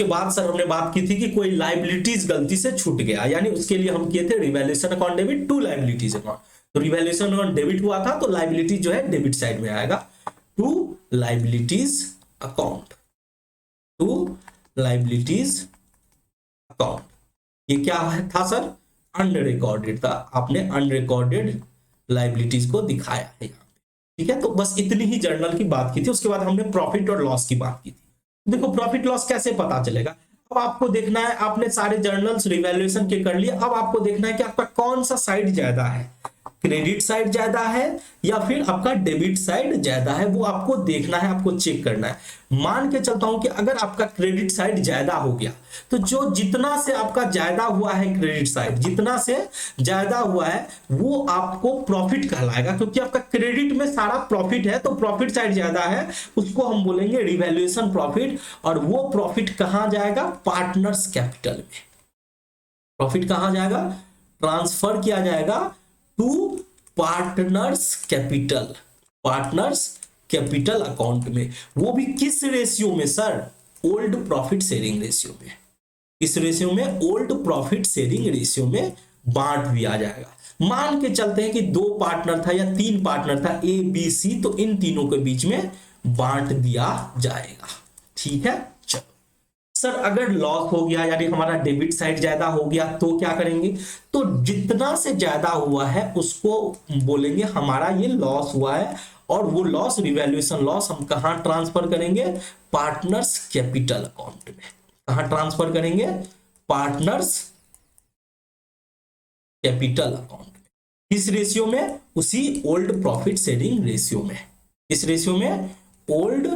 बाद सर हमने बात की थी कि कोई लाइबिलिटीज गलती से छूट गया, यानी उसके लिए हम किए थे revaluation account debit to liabilities account. तो रिवैल्यूएशन अकाउंट डेबिट हुआ था, तो लाइबिलिटी जो है डेबिट साइड में आएगा, to liabilities account, to liabilities account. ये क्या था सर, अनरिकॉर्डेड था, आपने अनरिकॉर्डेड लाइबिलिटीज को दिखाया है। ठीक है, तो बस इतनी ही जर्नल की बात की थी। उसके बाद हमने प्रॉफिट और लॉस की बात की थी। देखो प्रॉफिट लॉस कैसे पता चलेगा, अब आपको देखना है, आपने सारे जर्नल्स रिवैल्यूएशन के कर लिए, अब आपको देखना है कि आपका कौन सा साइड ज्यादा है, क्रेडिट साइड ज्यादा है या फिर आपका डेबिट साइड ज्यादा है, वो आपको देखना है, आपको चेक करना है। मान के चलता हूं कि अगर आपका क्रेडिट साइड ज्यादा हो गया, तो जो जितना से आपका ज्यादा हुआ है क्रेडिट साइड, जितना से ज्यादा हुआ है वो आपको प्रॉफिट कहलाएगा, क्योंकि आपका क्रेडिट में सारा प्रॉफिट है, तो प्रॉफिट साइड ज्यादा है, उसको हम बोलेंगे रिवैल्यूएशन प्रॉफिट। और वो प्रॉफिट कहां जाएगा, पार्टनर्स कैपिटल में। प्रॉफिट कहां जाएगा, ट्रांसफर किया जाएगा to partners capital, partners capital account में। वो भी किस रेशियो में sir, old profit sharing ratio में। इस रेशियो में, ओल्ड प्रॉफिट शेयरिंग रेशियो में बांट दिया जाएगा। मान के चलते हैं कि दो पार्टनर था या तीन पार्टनर था, ए बी सी, तो इन तीनों के बीच में बांट दिया जाएगा। ठीक है, चलो सर अगर लॉस हो गया, यानी हमारा डेबिट साइड ज्यादा हो गया, तो क्या करेंगे, तो जितना से ज्यादा हुआ है उसको बोलेंगे हमारा ये लॉस हुआ है, और वो लॉस, रिवैल्यूएशन लॉस, हम कहां ट्रांसफर करेंगे, पार्टनर्स कैपिटल अकाउंट में। कहां ट्रांसफर करेंगे, पार्टनर्स कैपिटल अकाउंट में। इस रेशियो में, उसी ओल्ड प्रॉफिट शेयरिंग रेशियो में, इस रेशियो में ओल्ड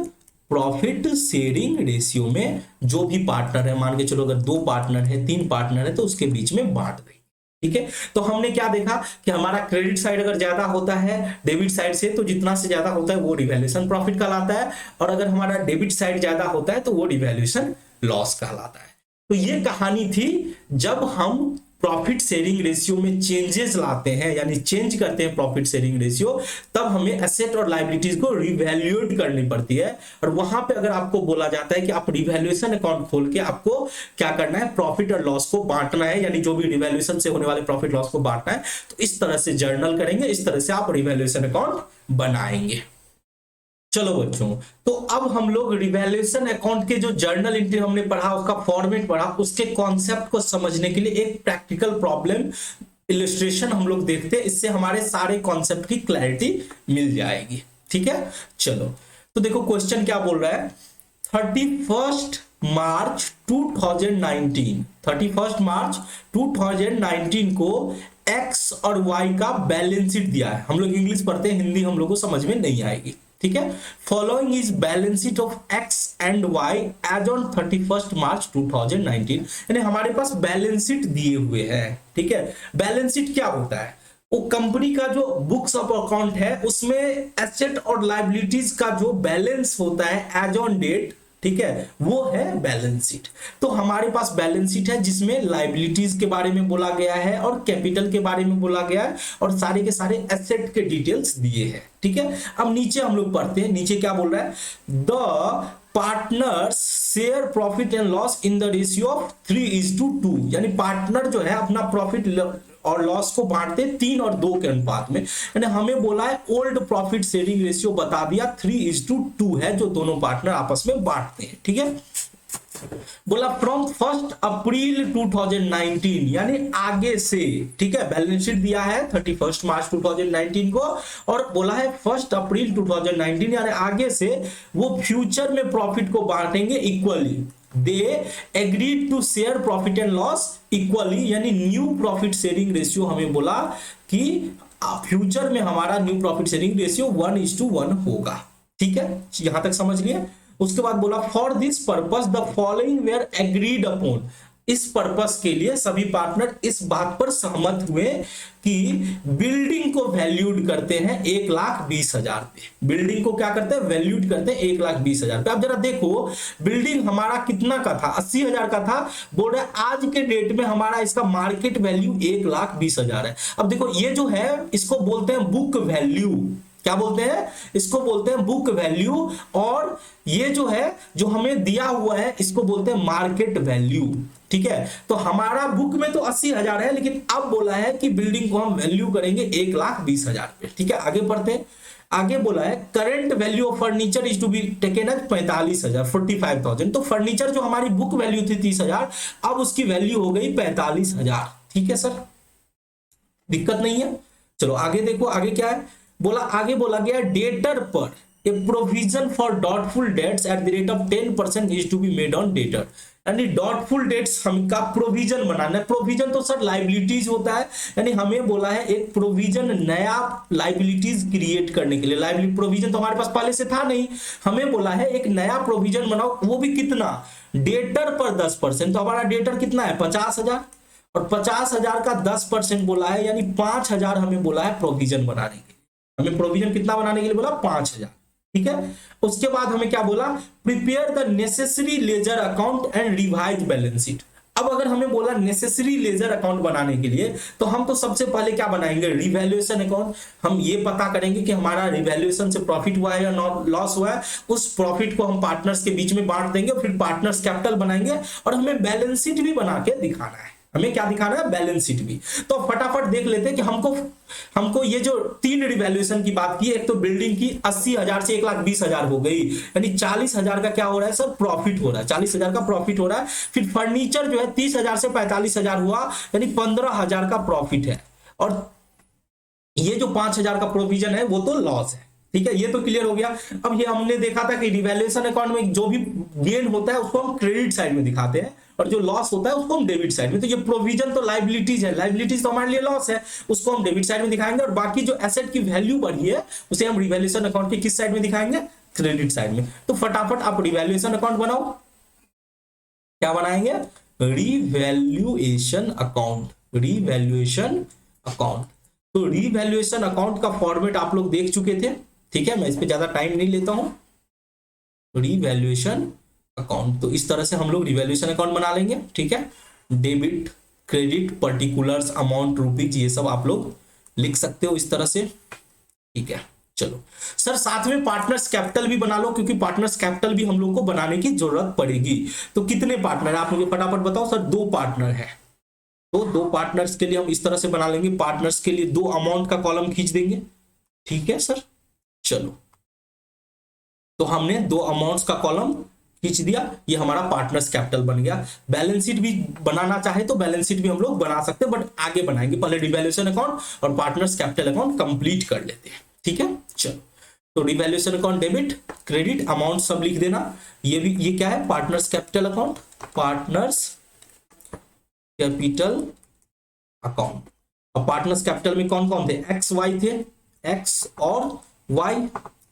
प्रॉफिट शेयरिंग रेशियो में जो भी पार्टनर है, मान के चलो अगर दो पार्टनर है, तीन पार्टनर है, तो उसके बीच में बांट देंगे। ठीक है, तो हमने क्या देखा कि हमारा क्रेडिट साइड अगर ज्यादा होता है डेबिट साइड से, तो जितना से ज्यादा होता है वो रिवैल्यूएशन प्रॉफिट कहलाता है, और अगर हमारा डेबिट साइड ज्यादा होता है तो वो रिवैल्यूएशन लॉस कहलाता है। तो ये कहानी थी, जब हम प्रॉफिट शेयरिंग रेशियो में चेंजेस लाते हैं, यानी चेंज करते हैं प्रॉफिट शेयरिंग रेशियो, तब हमें एसेट और लायबिलिटीज को रिवैल्यूएट करनी पड़ती है। और वहां पे अगर आपको बोला जाता है कि आप रिवैल्यूएशन अकाउंट खोल के आपको क्या करना है, प्रॉफिट और लॉस को बांटना है, यानी जो भी रिवैल्यूएशन से होने वाले प्रॉफिट लॉस को बांटना है, तो इस तरह से जर्नल करेंगे, इस तरह से आप रिवैल्यूएशन अकाउंट बनाएंगे। चलो बच्चों, तो अब हम लोग रिवैल्यूएशन अकाउंट के जो जर्नल एंट्री हमने पढ़ा, उसका फॉर्मेट पढ़ा, उसके कॉन्सेप्ट को समझने के लिए एक प्रैक्टिकल प्रॉब्लम इलस्ट्रेशन हम लोग देखते हैं, इससे हमारे सारे कॉन्सेप्ट की क्लैरिटी मिल जाएगी। ठीक है, चलो तो देखो क्वेश्चन क्या बोल रहा है, 31 मार्च 2019, 31 मार्च 2019 को एक्स और वाई का बैलेंस शीट दिया है। हम लोग इंग्लिश पढ़ते हैं, हिंदी हम लोग को समझ में नहीं आएगी। ठीक है, following is balance sheet of X and Y as on 31 March 2019, यानी हमारे पास बैलेंस शीट दिए हुए हैं। ठीक है, बैलेंस शीट क्या होता है, वो कंपनी का जो बुक्स ऑफ अकाउंट है उसमें एसेट और लायबिलिटीज का जो बैलेंस होता है एज ऑन डेट, ठीक है, वो है बैलेंस शीट। तो हमारे पास बैलेंस शीट है जिसमें लायबिलिटीज के बारे में बोला गया है और कैपिटल के बारे में बोला गया है और सारे के सारे एसेट के डिटेल्स दिए हैं, ठीक है। अब नीचे हम लोग पढ़ते हैं, नीचे क्या बोल रहा है, the partners share profit and loss in the ratio of 3:2, यानी पार्टनर जो है अपना प्रॉफिट और लॉस को बांटते 3 और 2 के अनुपात में। यानी हमें बोला है ओल्ड प्रॉफिट शेयरिंग रेशियो बता दिया 3:2 है जो दोनों पार्टनर आपस में बांटते हैं, ठीक है। बोला फ्रॉम 1 अप्रैल 2019, यानी आगे से, ठीक है, बैलेंस शीट दिया है 31 मार्च 2019 को और बोला है 1 अप्रैल 2019 यानी आगे से वो फ्यूचर में प्रॉफिट को बांटेंगे equally. They agreed to share profit and loss equally, यानी न्यू प्रॉफिट शेयरिंग रेशियो हमें बोला कि फ्यूचर में हमारा न्यू प्रॉफिट शेयरिंग रेशियो 1:1 होगा, ठीक है, यहां तक समझ लिए। उसके बाद बोला for this purpose the following were agreed upon, इस पर्पस के लिए सभी पार्टनर इस बात पर सहमत हुए कि बिल्डिंग को वैल्यूड करते हैं 1,20,000 पे। बिल्डिंग को क्या करते हैं, वैल्यूड करते हैं 1,20,000 पे। अब जरा देखो बिल्डिंग हमारा कितना का था, 80,000 का था, बोल रहे आज के डेट में हमारा इसका मार्केट वैल्यू 1,20,000 है। अब देखो ये जो है इसको बोलते हैं बुक वैल्यू, क्या बोलते हैं, इसको बोलते हैं बुक वैल्यू, और ये जो है जो हमें दिया हुआ है इसको बोलते हैं मार्केट वैल्यू, ठीक है। तो हमारा बुक में तो 80,000 है, लेकिन अब बोला है कि बिल्डिंग को हम वैल्यू करेंगे 1,20,000 पे, ठीक है। आगे बढ़ते हैं, आगे बोला है current value of furniture is to be taken as 45,000, 45,000। तो फर्नीचर जो हमारी बुक वैल्यू थी 30,000, अब उसकी वैल्यू हो गई 45,000, ठीक है सर, दिक्कत नहीं है। चलो आगे देखो, आगे क्या है, बोला आगे बोला गया डेटर पर a provision for doubtful debts at the rate of 10% is to be made on debtor, यानी डॉटफुल डेट्स हमका प्रोविजन बनाना है। प्रोविजन तो सर लाइबिलिटीज होता है, यानी हमें बोला है एक प्रोविजन नया लाइबिलिटीज क्रिएट करने के लिए। लाइबिलिटी प्रोविजन तो हमारे पास पहले से था नहीं, हमें बोला है एक नया प्रोविजन बनाओ, वो भी कितना, डेटर पर 10%। तो हमारा डेटर कितना है 50,000 और 50,000 का 10% बोला है, यानी 5,000 हमें बोला है प्रोविजन बनाने के लिए। हमें प्रोविजन कितना बनाने के लिए बोला 5,000, ठीक है। उसके बाद हमें क्या बोला, prepare the necessary ledger account and revise balance sheet. अब अगर हमें बोला नेसेसरी लेजर अकाउंट बनाने के लिए तो हम तो सबसे पहले क्या बनाएंगे, रिवैल्यूएशन अकाउंट। हम ये पता करेंगे कि हमारा रिवैल्यूएशन से प्रॉफिट हुआ है या लॉस हुआ है, उस प्रॉफिट को हम पार्टनर्स के बीच में बांट देंगे, फिर पार्टनर्स कैपिटल बनाएंगे और हमें बैलेंस शीट भी बना के दिखाना है। हमें क्या दिखाना है, बैलेंस शीट भी। तो फटाफट देख लेते हैं कि हमको ये जो 3 रिवैल्यूएशन की बात की, एक तो बिल्डिंग की 80,000 से 1,20,000 हो गई, यानी 40,000 का क्या हो रहा है सर, प्रॉफिट हो रहा है, 40,000 का प्रॉफिट हो रहा है। फिर फर्नीचर जो है 30,000 से 45,000 हुआ, यानी 15,000 का प्रॉफिट है, और ये जो 5,000 का प्रोविजन है वो तो लॉस है, ठीक है। ये तो क्लियर हो गया। अब ये हमने देखा था कि रिवैल्यूएशन अकाउंट में जो भी गेन होता है उसको हम क्रेडिट साइड में दिखाते हैं और जो लॉस होता है उसको हम डेबिट साइड में। तो ये प्रोविजन तो लाइबिलिटीज है, लाइबिलिटीज तो हमारे लिए लॉस है, उसको हम डेबिट साइड में दिखाएंगे, और बाकी जो एसेट की वैल्यू बढ़ी है उसे हम रिवैल्यूएशन अकाउंट के किस साइड में दिखाएंगे, क्रेडिट साइड में। तो फटाफट आप रिवैल्यूएशन अकाउंट बनाओ, क्या बनाएंगे, रिवैल्यूएशन अकाउंट, रिवैल्यूएशन अकाउंट। तो रिवैल्यूएशन अकाउंट का फॉर्मेट आप लोग देख चुके थे, ठीक है, मैं इस पे ज्यादा टाइम नहीं लेता हूं। रिवैल्यूएशन अकाउंट, तो इस तरह से हम लोग रिवैल्यूएशन अकाउंट बना लेंगे, ठीक है। Debit, credit, particulars, amount, rupees, ये सब आप लोग लिख सकते हो इस तरह से, ठीक है। चलो सर साथ में पार्टनर्स कैपिटल भी बना लो, क्योंकि पार्टनर्स कैपिटल भी हम लोग को बनाने की जरूरत पड़ेगी। तो कितने पार्टनर है आप मुझे फटाफट बताओ सर, 2 पार्टनर है, तो 2 पार्टनर्स के लिए हम इस तरह से बना लेंगे। पार्टनर्स के लिए 2 अमाउंट का कॉलम खींच देंगे, ठीक है सर। चलो तो हमने 2 अमाउंट्स का कॉलम खींच दिया, ये हमारा पार्टनर्स कैपिटल बन गया। बैलेंस शीट भी बनाना चाहे तो बैलेंस शीट भी हम लोग बना सकते हैं, बट आगे बनाएंगे, पहले रिवैल्यूएशन अकाउंट और पार्टनर्स कैपिटल अकाउंट कंप्लीट कर लेते हैं, ठीक है। चलो तो revaluation account, debit, credit, amount सब लिख देना। ये क्या है, partners capital account, partners capital account. और पार्टनर्स कैपिटल में कौन कौन थे, एक्स वाई थे, एक्स और वाई,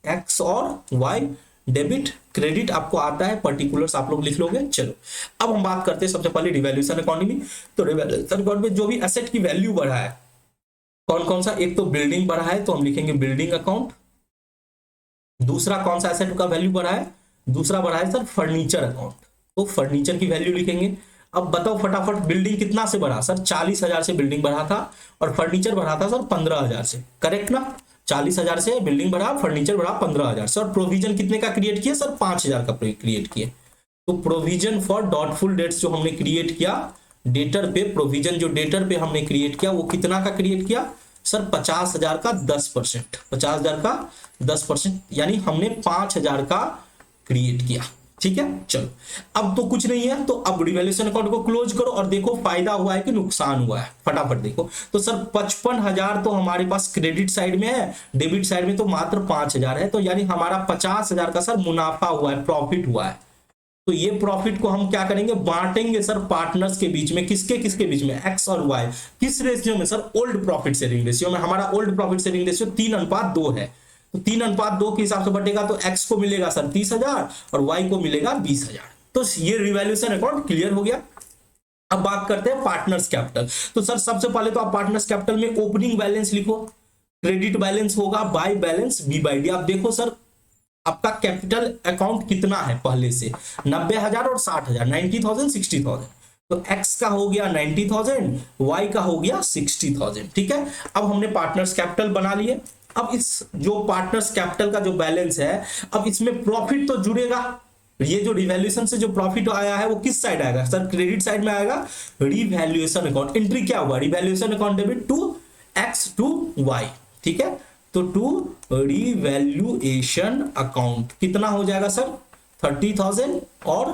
एक्स और वाई। डेबिट, क्रेडिट आपको आता है, पर्टिकुलर्स आप लोग लिख लोगे। चलो अब हम बात करते हैं सबसे पहले रिवैल्यूएशन अकाउंट में। तो रिवैल्यूएशन अकाउंट में जो भी एसेट की वैल्यू बढ़ा है कौन कौन सा, एक तो बिल्डिंग बढ़ा है तो हम लिखेंगे बिल्डिंग अकाउंट। दूसरा कौन सा एसेट का वैल्यू बढ़ा है, दूसरा बढ़ा है सर फर्नीचर अकाउंट, तो फर्नीचर की वैल्यू लिखेंगे। अब बताओ फटाफट, बिल्डिंग कितना से बढ़ा सर, 40,000 से बिल्डिंग बढ़ा था और फर्नीचर बढ़ा था सर 15,000 से, करेक्ट ना। 40,000 से बिल्डिंग बढ़ा, फर्नीचर बढ़ा 15,000 से, और प्रोविजन कितने का क्रिएट किया सर, 5,000 का क्रिएट किया। तो प्रोविजन फॉर डॉटफुल डेट्स जो हमने क्रिएट किया डेटर पे, प्रोविजन जो डेटर पे हमने क्रिएट किया वो कितना का क्रिएट किया सर, 50,000 का 10%, 50,000 का 10%, यानी हमने 5,000 का क्रिएट किया। ठीक है, चलो अब तो कुछ नहीं है, तो अब रिवैल्यूएशन अकाउंट को क्लोज करो और देखो फायदा हुआ है कि नुकसान हुआ है, फटाफट देखो। तो सर 55,000 तो हमारे पास क्रेडिट साइड में है, डेबिट साइड में तो मात्र 5,000 है, तो यानी हमारा 50,000 का सर मुनाफा हुआ है, प्रॉफिट हुआ है। तो ये प्रॉफिट को हम क्या करेंगे, बांटेंगे सर पार्टनर्स के बीच में, किसके किसके बीच में, एक्स और वाई। किस रेशियो में sir, old profit sharing ratio में। हमारा ओल्ड प्रॉफिट शेयरिंग रेशियो 3:2 है, तो 3:2 के हिसाब से बटेगा, तो एक्स को मिलेगा सर 30,000 और वाई को मिलेगा 20,000। तो ये रिवैल्यूएशन अकाउंट क्लियर हो गया। अब बात करते हैं पार्टनर्स कैपिटल। तो सर सबसे पहले तो आप पार्टनर्स कैपिटल में ओपनिंग बैलेंस लिखो, क्रेडिट बैलेंस होगा बाय बैलेंस B/D। आप देखो सर आपका कैपिटल अकाउंट कितना है पहले से, 90,000 और 60,000, 90,000 60,000। तो एक्स का हो गया 90,000, वाई का हो गया 60,000। ठीक है, अब हमने पार्टनर्स कैपिटल बना लिए। अब इस जो पार्टनर्स कैपिटल का जो बैलेंस है, अब इसमें प्रॉफिट तो जुड़ेगा। ये जो रिवैल्यूएशन से जो प्रॉफिट आया है वो किस साइड आएगा सर, क्रेडिट साइड में आएगा। रिवैल्यूएशन अकाउंट एंट्री क्या हुआ, revaluation account debit to X to Y. ठीक है, तो टू रिवैल्यूएशन अकाउंट कितना हो जाएगा सर, 30,000 और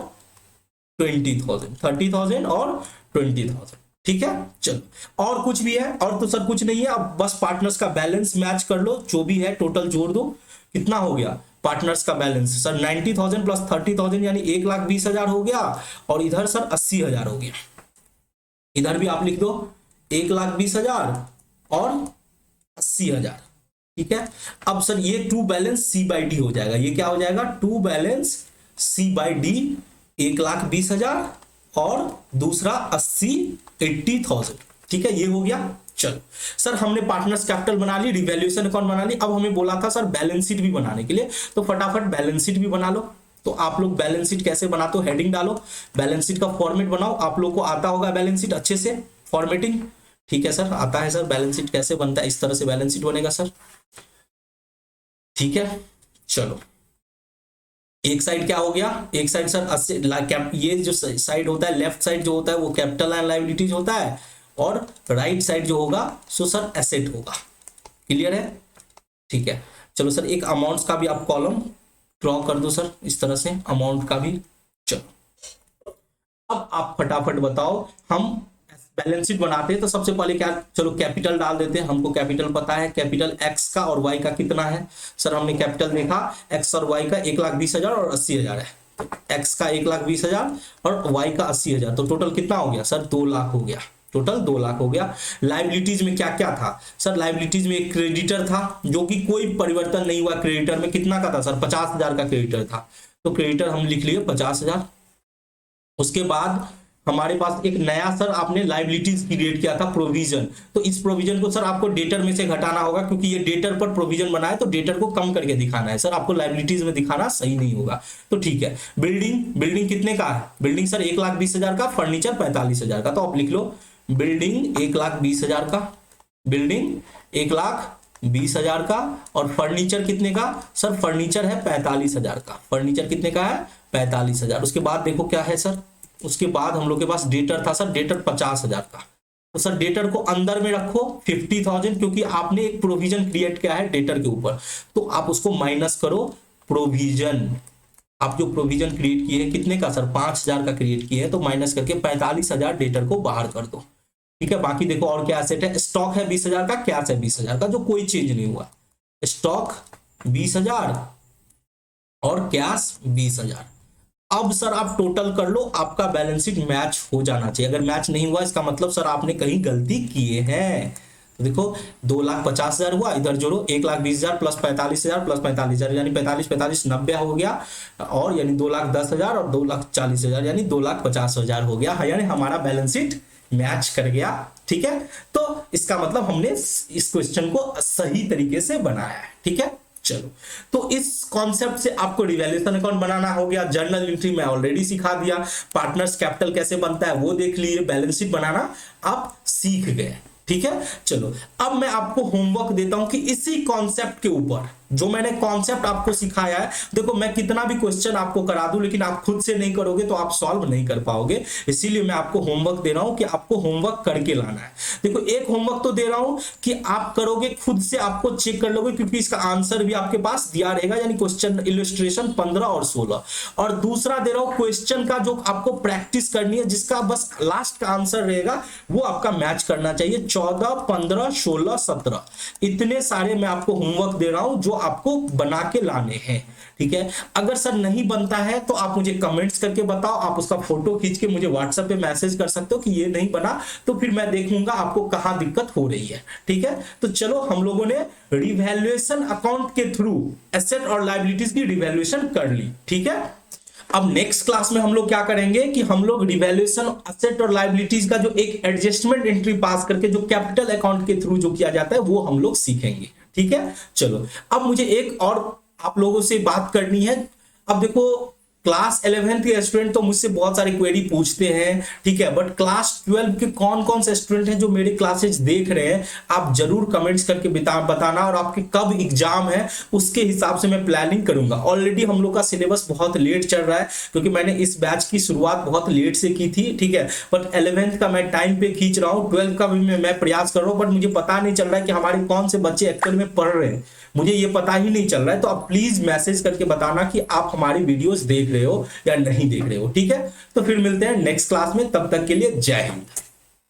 20,000, 30,000 और 20,000। ठीक है, चलो और कुछ भी है, और तो सर कुछ नहीं है। अब बस पार्टनर्स का बैलेंस मैच कर लो, जो भी है टोटल जोड़ दो, कितना हो गया पार्टनर्स का बैलेंस सर, 90,000 प्लस 30,000 यानी 1,20,000 हो गया, और इधर सर 80,000 हो गया। इधर भी आप लिख दो 1,20,000 और 80,000। ठीक है, अब सर ये टू बैलेंस C/D हो जाएगा, ये क्या हो जाएगा, टू बैलेंस C/D, 1,20,000 और दूसरा 80,000। ठीक है, ये हो गया। चलो सर हमने पार्टनर्स कैपिटल बना ली, रिवैल्यूएशन अकाउंट बना ली। अब हमें बोला था सर बैलेंस शीट भी बनाने के लिए, तो फटाफट बैलेंस शीट भी बना लो। तो आप लोग बैलेंस शीट कैसे बनाते हो, हेडिंग डालो, बैलेंस शीट का फॉर्मेट बनाओ। आप लोग को आता होगा बैलेंस शीट अच्छे से, फॉर्मेटिंग। ठीक है सर, आता है सर, बैलेंस शीट कैसे बनता है, इस तरह से बैलेंस शीट बनेगा सर। ठीक है, चलो एक साइड क्या हो गया, एक साइड सर ये जो साइड होता है, लेफ्ट साइड जो होता है वो कैपिटल एंड लायबिलिटीज होता है, और राइट साइड जो होगा सो सर एसेट होगा। क्लियर है, ठीक है। चलो सर एक अमाउंट्स का भी आप कॉलम ड्रॉ कर दो सर, इस तरह से अमाउंट का भी। चलो अब आप फटाफट बताओ, हम बैलेंस शीट बनाते हैं तो सबसे पहले क्या, चलो कैपिटल डाल देते हैं। हमको कैपिटल पता है, कैपिटल एक्स का और वाई का कितना है सर, हमने कैपिटल देखा एक्स और वाई का 1,20,000 और 80,000 है। एक्स का 1,20,000 और वाई का 80,000, तो टोटल कितना हो गया सर, 2 लाख हो गया, टोटल 2 लाख हो गया। लाइबिलिटीज में क्या क्या था सर, लाइबिलिटीज में एक क्रेडिटर था जो कि कोई परिवर्तन नहीं हुआ, क्रेडिटर में कितना का था सर, 50,000 का क्रेडिटर था, तो क्रेडिटर हम लिख लिए 50,000। उसके बाद हमारे पास एक नया सर आपने लाइबिलिटीज क्रिएट किया था, प्रोविजन। तो इस प्रोविजन को सर आपको डेटर में से घटाना होगा, क्योंकि ये डेटर पर प्रोविजन बना है तो डेटर को कम करके दिखाना है सर, आपको लाइबिलिटीज में दिखाना सही नहीं होगा। तो ठीक है, बिल्डिंग कितने का है, बिल्डिंग सर 1,20,000 का, फर्नीचर 45,000 का, तो आप लिख लो बिल्डिंग 1,20,000 का, बिल्डिंग 1,20,000 का, और फर्नीचर कितने का सर, फर्नीचर है 45,000 का, फर्नीचर कितने का है 45,000। उसके बाद देखो क्या है सर, उसके बाद हम लोग के पास डेटर था सर, डेटर 50,000 का, तो सर डेटर को अंदर में रखो 50,000, क्योंकि आपने एक प्रोविजन क्रिएट किया है डेटर के ऊपर, तो आप उसको माइनस करो प्रोविजन। आप जो प्रोविजन क्रिएट किए हैं कितने का सर, 5,000 का क्रिएट किए हैं, तो माइनस करके 45,000 डेटर को बाहर कर दो। ठीक है, बाकी देखो और क्या एसेट है, स्टॉक है 20,000 का, कैश है 20,000 का, जो कोई चेंज नहीं हुआ, स्टॉक 20,000 और कैश 20,000। अब सर आप टोटल कर लो, आपका बैलेंस शीट मैच हो जाना चाहिए। अगर मैच नहीं हुआ इसका मतलब सर आपने कहीं गलती किए हैं। तो देखो 2,50,000 हुआ, इधर जोड़ो 1,20,000 प्लस 45,000 प्लस 45,000 यानी 45 90 हो गया, और यानी 2,10,000 और 2,40,000 यानी 2,50,000 हो गया, यानी हमारा बैलेंस शीट मैच कर गया ठीक है, तो इसका मतलब हमने इस क्वेश्चन को सही तरीके से बनाया है। ठीक है, चलो, तो इस कॉन्सेप्ट से आपको रिवैल्यूएशन अकाउंट बनाना हो गया। जर्नल एंट्री मैं ऑलरेडी सिखा दिया, पार्टनर्स कैपिटल कैसे बनता है वो देख लिए, बैलेंस शीट बनाना आप सीख गए। ठीक है, चलो अब मैं आपको होमवर्क देता हूं कि इसी कॉन्सेप्ट के ऊपर जो मैंने कॉन्सेप्ट आपको सिखाया है, देखो मैं कितना भी क्वेश्चन आपको करा दूं लेकिन आप खुद से नहीं करोगे तो आप सॉल्व नहीं कर पाओगे, इसीलिए मैं आपको होमवर्क दे रहा हूं कि आपको होमवर्क करके लाना है। देखो एक होमवर्क तो दे रहा हूं कि आप करोगे खुद से, आपको चेक कर लोगे क्योंकि इसका आंसर भी आपके पास दिया रहेगा, यानी क्वेश्चन इलस्ट्रेशन 15 और 16। और दूसरा दे रहा हूं क्वेश्चन का जो आपको प्रैक्टिस करनी है, जिसका बस लास्ट का आंसर रहेगा वो आपका मैच करना चाहिए। 14, 15, 16, 17 इतने सारे मैं आपको होमवर्क दे रहा हूं जो आपको बना के लाने हैं। ठीक है, अगर सर नहीं बनता है तो आप मुझे कमेंट्स करके बताओ, आप उसका फोटो खींच के मुझे व्हाट्सएप पे मैसेज कर सकते हो कि ये नहीं बना, तो फिर मैं देखूंगा आपको कहां दिक्कत हो रही है। ठीक है, तो चलो हम लोगों ने रिवैल्यूएशन अकाउंट के थ्रू एसेट और लायबिलिटीज की रिवैल्यूएशन कर ली। ठीक है, अब नेक्स्ट क्लास में हम लोग क्या करेंगे कि हम लोग रिवैल्यूएशन एसेट और लायबिलिटीज का जो एक एडजस्टमेंट एंट्री पास करके जो कैपिटल अकाउंट के थ्रू जो किया जाता है वो हम लोग सीखेंगे। ठीक है, चलो अब मुझे एक और आप लोगों से बात करनी है। अब देखो क्लास 11th के स्टूडेंट तो मुझसे बहुत सारी क्वेरी पूछते हैं, ठीक है, बट क्लास 12 के कौन कौन से स्टूडेंट हैं जो मेरे क्लासेस देख रहे हैं, आप जरूर कमेंट्स करके बताना, और आपके कब एग्जाम है उसके हिसाब से मैं प्लानिंग करूंगा। ऑलरेडी हम लोग का सिलेबस बहुत लेट चल रहा है क्योंकि मैंने इस बैच की शुरुआत बहुत लेट से की थी। ठीक है, बट 11th का मैं टाइम पे खींच रहा हूँ, 12th का भी मैं प्रयास कर रहा हूँ, बट मुझे पता नहीं चल रहा है कि हमारे कौन से बच्चे एक्चुअल में पढ़ रहे हैं, मुझे ये पता ही नहीं चल रहा है। तो आप प्लीज मैसेज करके बताना कि आप हमारी वीडियोस देख रहे हो या नहीं देख रहे हो। ठीक है, तो फिर मिलते हैं नेक्स्ट क्लास में, तब तक के लिए जय हिंद।